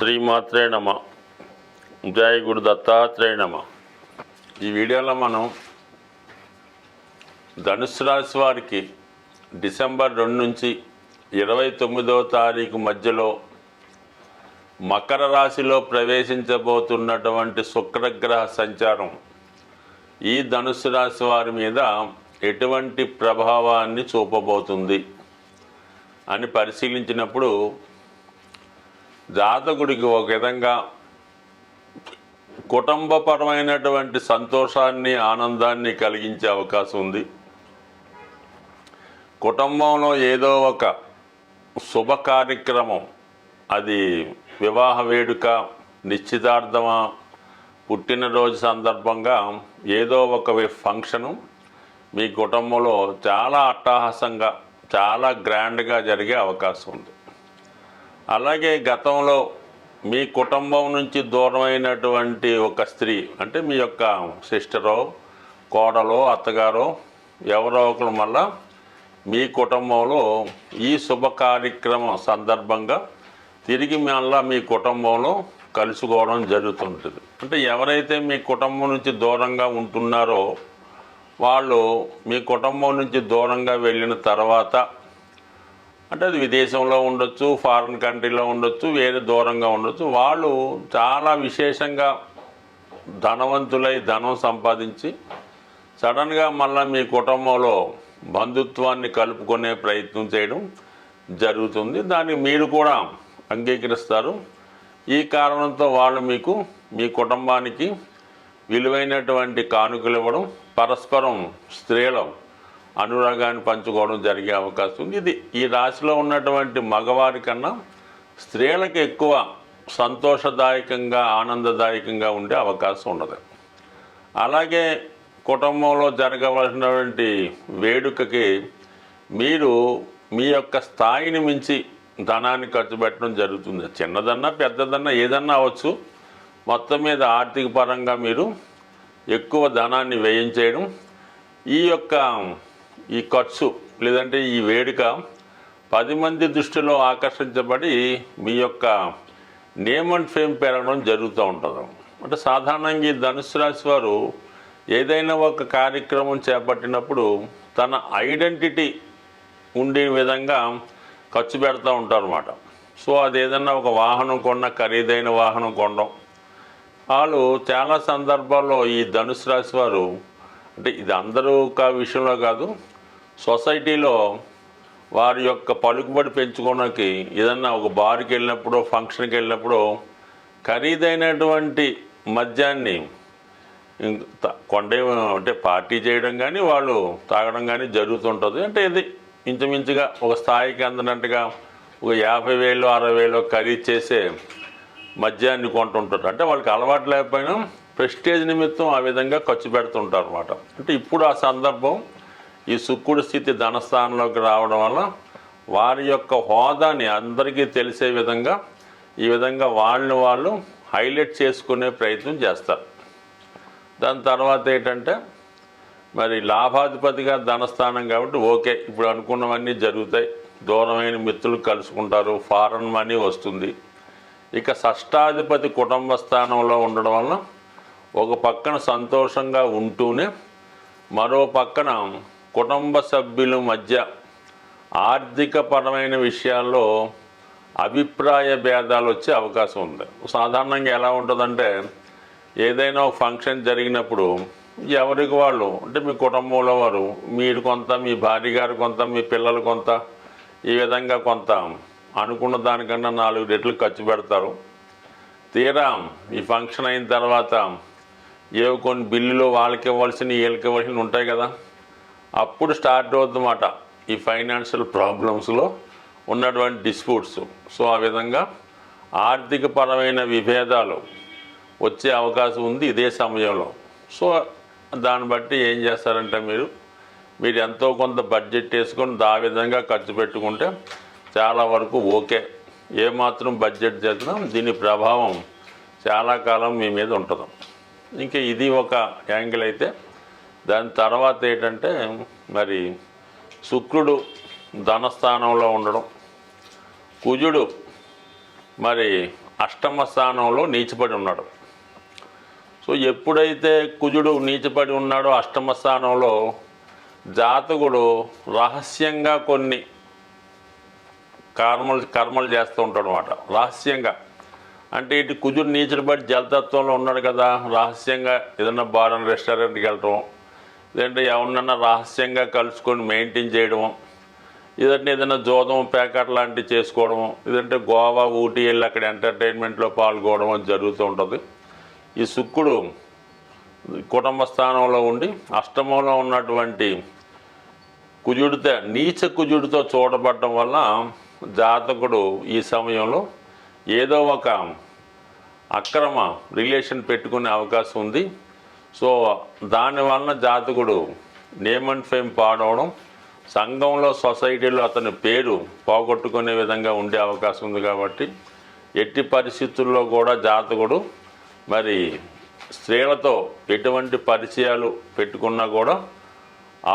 శ్రీమాత్రే నమ. జై గురు దత్తాత్రేయ నమ. ఈ వీడియోలో మనం ధనుసు రాశి వారికి డిసెంబర్ 2 నుంచి 29వ తారీఖు మధ్యలో మకర రాశిలో ప్రవేశించబోతున్నటువంటి శుక్రగ్రహ సంచారం ఈ ధనుసు రాశి వారి మీద ఎటువంటి ప్రభావాన్ని చూపబోతుంది అని పరిశీలించినప్పుడు జాతకుడికి ఒక విధంగా కుటుంబపరమైనటువంటి సంతోషాన్ని ఆనందాన్ని కలిగించే అవకాశం ఉంది. కుటుంబంలో ఏదో ఒక శుభ కార్యక్రమం, అది వివాహ వేడుక, నిశ్చితార్థమా, పుట్టినరోజు సందర్భంగా ఏదో ఒక ఫంక్షను మీ కుటుంబంలో చాలా అట్టహాసంగా చాలా గ్రాండ్గా జరిగే అవకాశం ఉంది. అలాగే గతంలో మీ కుటుంబం నుంచి దూరమైనటువంటి ఒక స్త్రీ, అంటే మీ యొక్క సిస్టరో, కోడలో, అత్తగారో ఎవరో ఒకరు మళ్ళా మీ కుటుంబంలో ఈ శుభ కార్యక్రమం సందర్భంగా తిరిగి మళ్ళా మీ కుటుంబంలో కలుసుకోవడం జరుగుతుంటుంది. అంటే ఎవరైతే మీ కుటుంబం నుంచి దూరంగా ఉంటున్నారో వాళ్ళు మీ కుటుంబం నుంచి దూరంగా వెళ్ళిన తర్వాత, అంటే అది విదేశంలో ఉండొచ్చు, ఫారిన్ కంట్రీలో ఉండొచ్చు, వేరే దూరంగా ఉండొచ్చు, వాళ్ళు చాలా విశేషంగా ధనవంతులై ధనం సంపాదించి సడన్గా మళ్ళీ మీ కుటుంబంలో బంధుత్వాన్ని కలుపుకునే ప్రయత్నం చేయడం జరుగుతుంది. దాన్ని మీరు కూడా అంగీకరిస్తారు. ఈ కారణంతో వాళ్ళు మీకు మీ కుటుంబానికి విలువైనటువంటి కానుకలు ఇవ్వడం, పరస్పరం స్త్రీల అనురాగాన్ని పంచుకోవడం జరిగే అవకాశం ఉంది. ఇది ఈ రాశిలో ఉన్నటువంటి మగవారి కన్నా స్త్రీలకు ఎక్కువ సంతోషదాయకంగా ఆనందదాయకంగా ఉండే అవకాశం ఉండదు. అలాగే కుటుంబంలో జరగవలసినటువంటి వేడుకకి మీరు మీ యొక్క స్థాయిని మించి ధనాన్ని ఖర్చు పెట్టడం జరుగుతుంది. చిన్నదన్నా పెద్దదన్నా ఏదన్నా అవ్వచ్చు, మొత్తం మీద ఆర్థిక పరంగా మీరు ఎక్కువ ధనాన్ని వ్యయం చేయడం, ఈ ఖర్చు లేదంటే ఈ వేడుక 10 మంది దృష్టిలో ఆకర్షించబడి మీ యొక్క నేమ్ అండ్ ఫేమ్ పెరగడం జరుగుతూ ఉంటుంది. అంటే సాధారణంగా ఈ ధనుసు రాశి వారు ఏదైనా ఒక కార్యక్రమం చేపట్టినప్పుడు తన ఐడెంటిటీ ఉండే విధంగా ఖర్చు పెడతా ఉంటారు అన్నమాట. సో అది ఏదైనా ఒక వాహనం కొన్న, ఖరీదైన వాహనం కొనడం, వాళ్ళు చాలా సందర్భాల్లో ఈ ధనుసు రాశి వారు, అంటే ఇది అందరూ విషయంలో కాదు, సొసైటీలో వారి యొక్క పలుకుబడి పెంచుకోవడానికి ఏదన్నా ఒక బార్కి వెళ్ళినప్పుడు, ఫంక్షన్కి వెళ్ళినప్పుడు ఖరీదైనటువంటి మద్యాన్ని అంటే పార్టీ చేయడం కానీ వాళ్ళు తాగడం కానీ జరుగుతుంటుంది. అంటే ఇది ఇంచుమించుగా ఒక స్థాయికి అందనట్టుగా ఒక 50,000 60,000 ఖరీదు చేసే మద్యాన్ని కొంటుంటారు. అంటే వాళ్ళకి అలవాటు లేకపోయినా ప్రెస్టేజ్ నిమిత్తం ఆ విధంగా ఖర్చు పెడుతుంటారు అన్నమాట. అంటే ఇప్పుడు ఆ సందర్భం ఈ శుక్రుడి స్థితి ధనస్థానంలోకి రావడం వల్ల వారి యొక్క హోదాని అందరికీ తెలిసే విధంగా ఈ విధంగా వాళ్ళని వాళ్ళు హైలైట్ చేసుకునే ప్రయత్నం చేస్తారు. దాని తర్వాత ఏంటంటే మరి లాభాధిపతిగా ధనస్థానం కాబట్టి ఓకే, ఇప్పుడు అనుకున్నవన్నీ జరుగుతాయి, దూరమైన మిత్రులు కలుసుకుంటారు, ఫారెన్ మనీ వస్తుంది. ఇక షష్టాధిపతి కుటుంబ స్థానంలో ఉండడం వల్ల ఒక పక్కన సంతోషంగా ఉంటూనే మరో పక్కన కుటుంబ సభ్యుల మధ్య ఆర్థికపరమైన విషయాల్లో అభిప్రాయ భేదాలు వచ్చే అవకాశం ఉంది. సాధారణంగా ఎలా ఉంటుందంటే ఏదైనా ఒక ఫంక్షన్ జరిగినప్పుడు ఎవరికి వాళ్ళు, అంటే మీ కుటుంబంలో వారు, మీరు కొంత, మీ భార్య గారు కొంత, మీ పిల్లలు కొంత, ఈ విధంగా కొంత అనుకున్న దానికన్నా 4 రెట్లు ఖర్చు పెడతారు. తీరా ఈ ఫంక్షన్ అయిన తర్వాత ఏవో కొన్ని బిల్లులు వాళ్ళకి ఇవ్వాల్సినవి వీళ్ళకి ఇవ్వాల్సినవి ఉంటాయి కదా, అప్పుడు స్టార్ట్ అవుతుందన్నమాట ఈ ఫైనాన్షియల్ ప్రాబ్లమ్స్లో ఉన్నటువంటి డిస్ప్యూట్స్. సో ఆ విధంగా ఆర్థిక పరమైన విభేదాలు వచ్చే అవకాశం ఉంది ఇదే సమయంలో. సో దాన్ని బట్టి ఏం చేస్తారంటే మీరు ఎంతో కొంత బడ్జెట్ వేసుకొని ఆ విధంగా ఖర్చు పెట్టుకుంటే చాలా వరకు ఓకే. ఏమాత్రం బడ్జెట్ చేసినా దీని ప్రభావం చాలా కాలం మీ మీద ఉంటుంది. ఇంకా ఇది ఒక యాంగిల్ అయితే, దాని తర్వాత ఏంటంటే మరి శుక్రుడు ధనస్థానంలో ఉండడం, కుజుడు మరి అష్టమ స్థానంలో నీచపడి ఉన్నాడు. సో ఎప్పుడైతే కుజుడు నీచపడి ఉన్నాడో అష్టమ స్థానంలో జాతకుడు రహస్యంగా కొన్ని కర్మలు చేస్తూ ఉంటాడు అన్నమాట. రహస్యంగా అంటే ఇటు కుజుడు నీచపడి జలతత్వంలో ఉన్నాడు కదా, రహస్యంగా ఏదన్నా బార్ అండ్ రెస్టారెంట్కి వెళ్ళటం, లేదంటే ఎవరినన్నా రహస్యంగా కలుసుకొని మెయింటైన్ చేయడం, ఇదంటే ఏదైనా జోదం ప్యాకెట్ లాంటివి చేసుకోవడం, ఇదంటే గోవా ఊటీ వెళ్ళి అక్కడ ఎంటర్టైన్మెంట్లో పాల్గొనడం అని జరుగుతూ ఉంటుంది. ఈ శుక్రుడు కుటుంబ స్థానంలో ఉండి అష్టమంలో ఉన్నటువంటి కుజుడితో నీచ కుజుడితో చూడబడటం వల్ల జాతకుడు ఈ సమయంలో ఏదో ఒక అక్రమ రిలేషన్ పెట్టుకునే అవకాశం ఉంది. సో దానివలన జాతకుడు నేమ్ అండ్ ఫేమ్ పాడవడం, సంఘంలో సొసైటీలో అతని పేరు పోగొట్టుకునే విధంగా ఉండే అవకాశం ఉంది. కాబట్టి ఎట్టి పరిస్థితుల్లో కూడా జాతకుడు మరి స్త్రీలతో ఎటువంటి పరిచయాలు పెట్టుకున్నా కూడా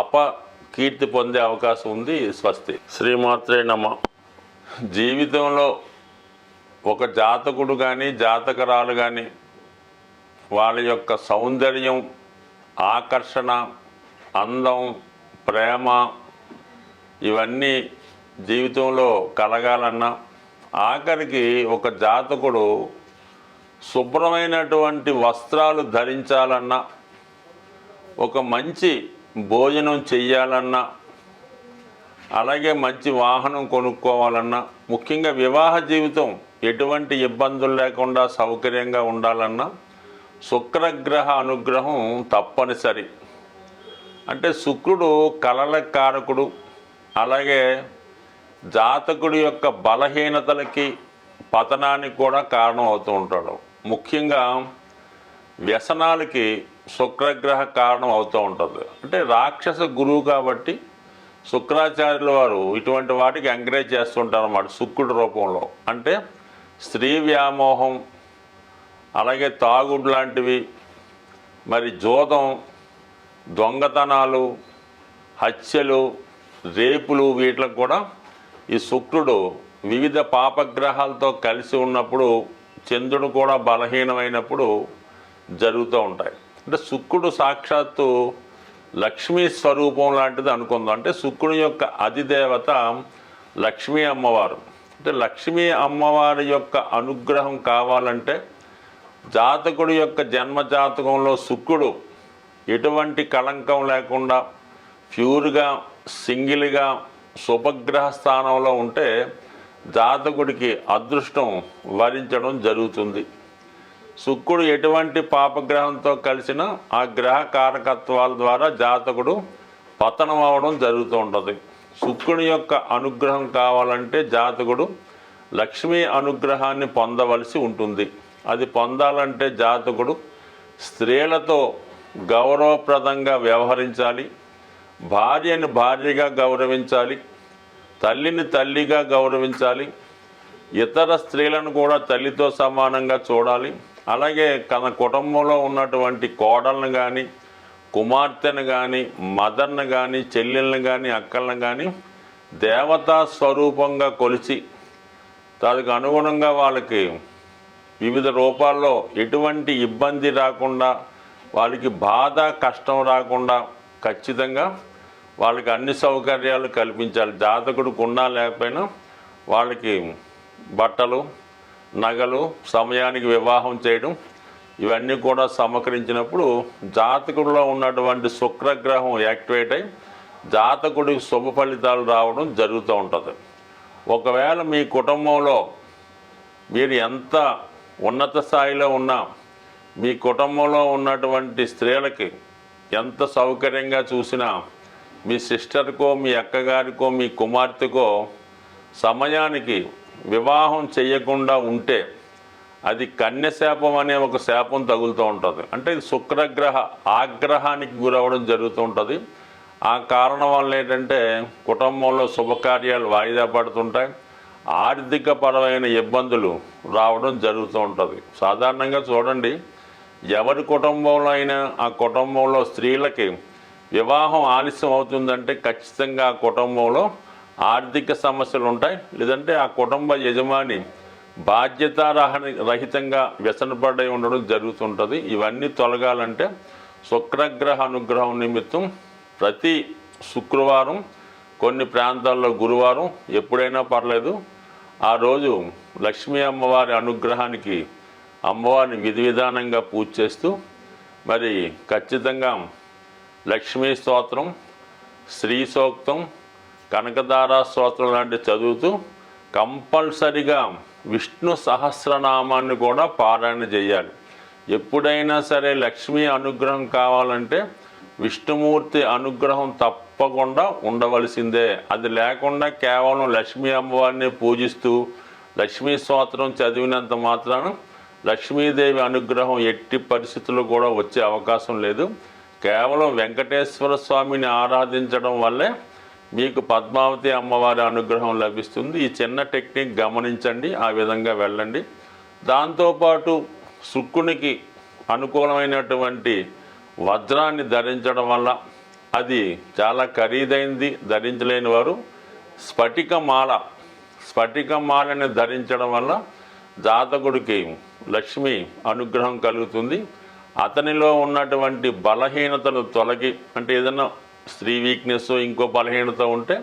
అపకీర్తి పొందే అవకాశం ఉంది. స్వస్తి. శ్రీమాత్రే నమ. జీవితంలో ఒక జాతకుడు కానీ జాతకరాలు కానీ వాళ్ళ యొక్క సౌందర్యం, ఆకర్షణ, అందం, ప్రేమ ఇవన్నీ జీవితంలో కలగాలన్నా, ఆఖరికి ఒక జాతకుడు శుభ్రమైనటువంటి వస్త్రాలు ధరించాలన్నా, ఒక మంచి భోజనం చెయ్యాలన్నా, అలాగే మంచి వాహనం కొనుక్కోవాలన్నా, ముఖ్యంగా వివాహ జీవితం ఎటువంటి ఇబ్బందులు లేకుండా సౌకర్యంగా ఉండాలన్నా శుక్రగ్రహ అనుగ్రహం తప్పనిసరి. అంటే శుక్రుడు కలల కారకుడు, అలాగే జాతకుడి యొక్క బలహీనతలకి పతనానికి కూడా కారణం అవుతూ ఉంటాడు. ముఖ్యంగా వ్యసనాలకి శుక్రగ్రహ కారణం అవుతూ ఉంటుంది. అంటే రాక్షస గురువు కాబట్టి శుక్రాచార్యుల వారు ఇటువంటి వాటికి ఎంకరేజ్ చేస్తుంటారు అన్నమాట శుక్రుడి రూపంలో. అంటే స్త్రీ వ్యామోహం, అలాగే తాగుడు లాంటివి, మరి జోదం, దొంగతనాలు, హత్యలు, రేపులు, వీటికి కూడా ఈ శుక్రుడు వివిధ పాపగ్రహాలతో కలిసి ఉన్నప్పుడు, చంద్రుడు కూడా బలహీనమైనప్పుడు జరుగుతూ ఉంటాయి. అంటే శుక్రుడు సాక్షాత్తు లక్ష్మీ స్వరూపం లాంటిది అనుకుందాం. అంటే శుక్రుని యొక్క అధిదేవత లక్ష్మీ అమ్మవారు. అంటే లక్ష్మీ అమ్మవారి యొక్క అనుగ్రహం కావాలంటే జాతకుడి యొక్క జన్మజాతకంలో శుక్రుడు ఎటువంటి కళంకం లేకుండా ప్యూర్గా సింగిల్గా శుభగ్రహ స్థానంలో ఉంటే జాతకుడికి అదృష్టం వరించడం జరుగుతుంది. శుక్రుడు ఎటువంటి పాపగ్రహంతో కలిసినా ఆ గ్రహ కారకత్వాల ద్వారా జాతకుడు పతనం అవ్వడం జరుగుతూ ఉంటుంది. శుక్రుని యొక్క అనుగ్రహం కావాలంటే జాతకుడు లక్ష్మీ అనుగ్రహాన్ని పొందవలసి ఉంటుంది. అది పొందాలంటే జాతకుడు స్త్రీలతో గౌరవప్రదంగా వ్యవహరించాలి, భార్యని భార్యగా గౌరవించాలి, తల్లిని తల్లిగా గౌరవించాలి, ఇతర స్త్రీలను కూడా తల్లితో సమానంగా చూడాలి. అలాగే తన కుటుంబంలో ఉన్నటువంటి కోడలను కానీ, కుమార్తెను కానీ, మదర్ను కానీ, చెల్లెళ్ళను కానీ, అక్కలను కానీ దేవతా స్వరూపంగా కొలిచి దానికి అనుగుణంగా వాళ్ళకి వివిధ రూపాల్లో ఎటువంటి ఇబ్బంది రాకుండా, వాళ్ళకి బాధ కష్టం రాకుండా ఖచ్చితంగా వాళ్ళకి అన్ని సౌకర్యాలు కల్పించాలి. జాతకుడికి ఉన్నా లేకపోయినా వాళ్ళకి బట్టలు, నగలు, సమయానికి వివాహం చేయడం, ఇవన్నీ కూడా సమకరించినప్పుడు జాతకుడిలో ఉన్నటువంటి శుక్రగ్రహం యాక్టివేట్ అయి జాతకుడికి శుభ ఫలితాలు రావడం జరుగుతూ ఉంటుంది. ఒకవేళ మీ కుటుంబంలో మీరు ఎంత ఉన్నత స్థాయిలో ఉన్నా మీ కుటుంబంలో ఉన్నటువంటి స్త్రీలకి ఎంత సౌకర్యంగా చూసినా మీ సిస్టర్కో, మీ అక్కగారికో, మీ కుమార్తెకో సమయానికి వివాహం చేయకుండా ఉంటే అది కన్యశాపం అనే ఒక శాపం తగులుతూ ఉంటుంది. అంటే ఇది శుక్రగ్రహ ఆగ్రహానికి గురవడం జరుగుతూ ఉంటుంది. ఆ కారణం వల్ల ఏంటంటే కుటుంబంలో శుభకార్యాలు వాయిదా పడుతుంటాయి, ఆర్థిక పరమైన ఇబ్బందులు రావడం జరుగుతూ ఉంటుంది. సాధారణంగా చూడండి, ఎవరి కుటుంబంలో అయినా ఆ కుటుంబంలో స్త్రీలకి వివాహం ఆలస్యం అవుతుందంటే ఖచ్చితంగా ఆ కుటుంబంలో ఆర్థిక సమస్యలు ఉంటాయి, లేదంటే ఆ కుటుంబ యజమాని రహితంగా వ్యసనపడి ఉండడం జరుగుతుంటుంది. ఇవన్నీ తొలగాలంటే శుక్రగ్రహ అనుగ్రహం నిమిత్తం ప్రతి శుక్రవారం, కొన్ని ప్రాంతాల్లో గురువారం, ఎప్పుడైనా పర్లేదు, ఆ రోజు లక్ష్మీ అమ్మవారి అనుగ్రహానికి అమ్మవారిని విధి విధానంగా పూజ చేస్తూ మరి ఖచ్చితంగా లక్ష్మీ స్తోత్రం, శ్రీ సూక్తం, కనకదారా స్తోత్రం లాంటివి చదువుతూ కంపల్సరిగా విష్ణు సహస్రనామాన్ని కూడా పారాయణ చేయాలి. ఎప్పుడైనా సరే లక్ష్మీ అనుగ్రహం కావాలంటే విష్ణుమూర్తి అనుగ్రహం తప్పకుండా ఉండవలసిందే. అది లేకుండా కేవలం లక్ష్మీ అమ్మవారిని పూజిస్తూ లక్ష్మీ స్తోత్రం చదివినంత మాత్రాన లక్ష్మీదేవి అనుగ్రహం ఎట్టి పరిస్థితుల్లో కూడా వచ్చే అవకాశం లేదు. కేవలం వెంకటేశ్వర స్వామిని ఆరాధించడం వల్లే మీకు పద్మావతి అమ్మవారి అనుగ్రహం లభిస్తుంది. ఈ చిన్న టెక్నిక్ గమనించండి, ఆ విధంగా వెళ్ళండి. దాంతోపాటు శుక్రునికి అనుకూలమైనటువంటి వజ్రాన్ని ధరించడం వల్ల, అది చాలా ఖరీదైంది, ధరించలేని వారు స్ఫటికమాలని ధరించడం వల్ల జాతకుడికి లక్ష్మి అనుగ్రహం కలుగుతుంది. అతనిలో ఉన్నటువంటి బలహీనతలు తొలగి, అంటే ఏదైనా స్త్రీ వీక్నెస్, ఇంకో బలహీనత ఉంటే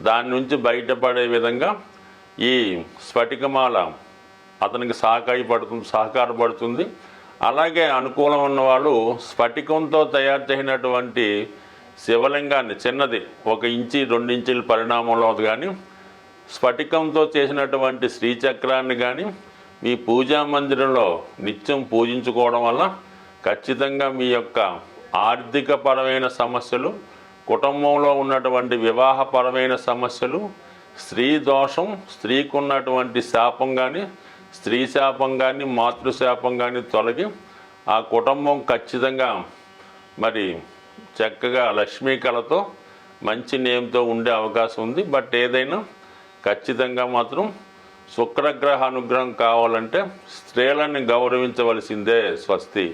దాని నుంచి బయటపడే విధంగా ఈ స్ఫటికమాల అతనికి సహకారపడుతుంది. అలాగే అనుకూలం ఉన్నవాళ్ళు స్ఫటికంతో తయారు చేసినటువంటి శివలింగాన్ని, చిన్నది 1 ఇంచి 2 ఇంచుల పరిణామంలో కానీ, స్ఫటికంతో చేసినటువంటి శ్రీచక్రాన్ని కానీ మీ పూజా మందిరంలో నిత్యం పూజించుకోవడం వల్ల ఖచ్చితంగా మీ యొక్క ఆర్థికపరమైన సమస్యలు, కుటుంబంలో ఉన్నటువంటి వివాహపరమైన సమస్యలు, స్త్రీ దోషం, స్త్రీకి ఉన్నటువంటి శాపం కానీ, స్త్రీ శాపం కానీ, మాతృశాపం కానీ తొలగి ఆ కుటుంబం ఖచ్చితంగా మరి చక్కగా లక్ష్మీ కళతో మంచి నేమ్తో ఉండే అవకాశం ఉంది. బట్ ఏదైనా ఖచ్చితంగా మాత్రం శుక్రగ్రహ అనుగ్రహం కావాలంటే స్త్రీలని గౌరవించవలసిందే. స్వస్తి.